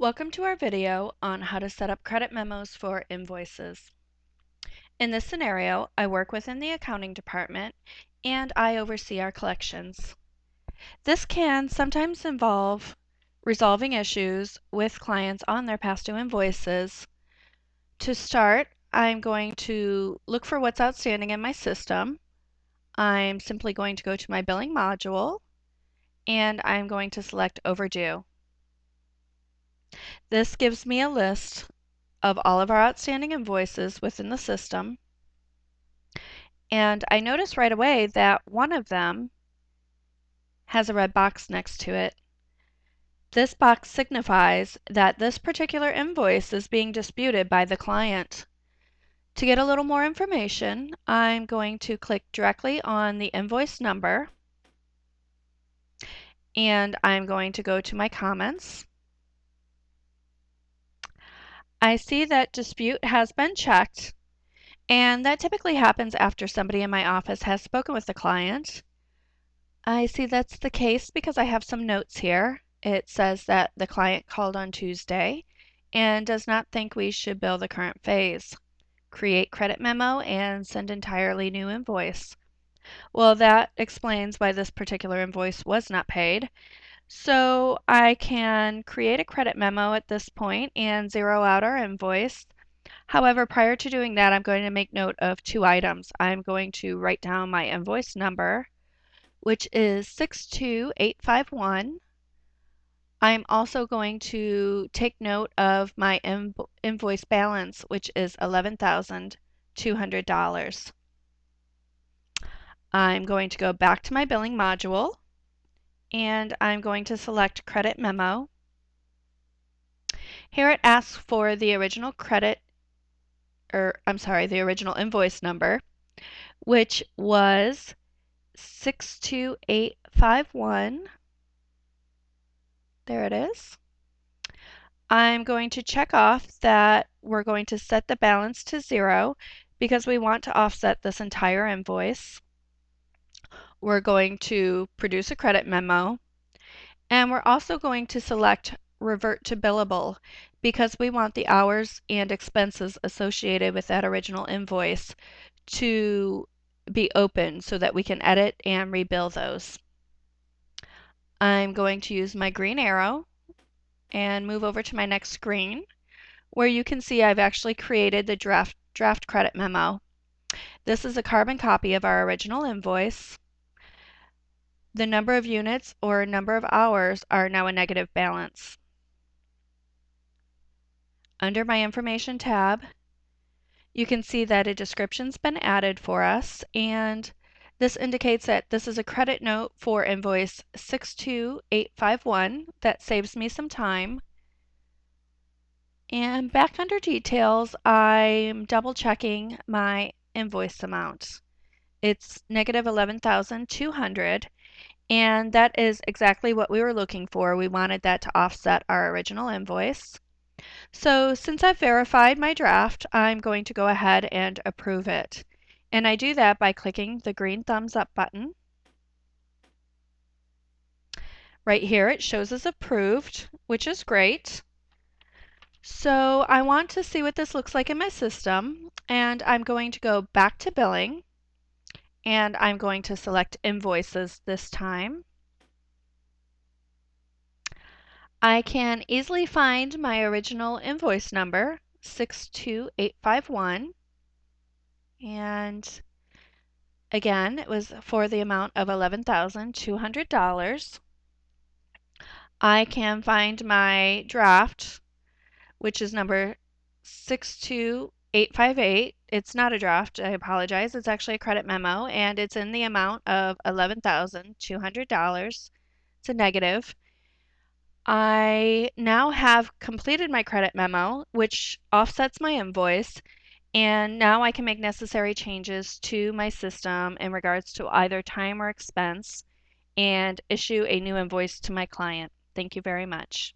Welcome to our video on how to set up credit memos for invoices. In this scenario, I work within the accounting department and I oversee our collections. This can sometimes involve resolving issues with clients on their past due invoices. To start, I'm going to look for what's outstanding in my system. I'm simply going to go to my billing module and I'm going to select overdue. This gives me a list of all of our outstanding invoices within the system. And I notice right away that one of them has a red box next to it. This box signifies that this particular invoice is being disputed by the client. To get a little more information, I'm going to click directly on the invoice number and I'm going to go to my comments. I see that dispute has been checked, and that typically happens after somebody in my office has spoken with the client. I see that's the case because I have some notes here. It says that the client called on Tuesday and does not think we should bill the current phase. Create credit memo and send entirely new invoice. Well, that explains why this particular invoice was not paid. So I can create a credit memo at this point and zero out our invoice. However, prior to doing that, I'm going to make note of two items. I'm going to write down my invoice number, which is 62851. I'm also going to take note of my invoice balance, which is $11,200. I'm going to go back to my billing module and I'm going to select credit memo. Here it asks for the original the original invoice number, which was 62851. There it is. I'm going to check off that we're going to set the balance to 0 because we want to offset this entire invoice. We're going to produce a credit memo, and we're also going to select revert to billable because we want the hours and expenses associated with that original invoice to be open so that we can edit and rebill those. I'm going to use my green arrow and move over to my next screen where you can see I've actually created the draft credit memo. This is a carbon copy of our original invoice. The number of units or number of hours are now a negative balance. Under my information tab, you can see that a description's been added for us, and this indicates that this is a credit note for invoice 62851. That saves me some time. And back under details, I'm double checking my invoice amount. It's negative 11,200, and that is exactly what we were looking for. We wanted that to offset our original invoice. So since I've verified my draft, I'm going to go ahead and approve it. And I do that by clicking the green thumbs up button. Right here it shows as approved, which is great. So I want to see what this looks like in my system, and I'm going to go back to billing, and I'm going to select invoices this time. I can easily find my original invoice number, 62851, and again, it was for the amount of $11,200. I can find my draft, which is number 62858. It's not a draft, I apologize. It's actually a credit memo, and it's in the amount of $11,200. It's a negative. I now have completed my credit memo, which offsets my invoice, and now I can make necessary changes to my system in regards to either time or expense and issue a new invoice to my client. Thank you very much.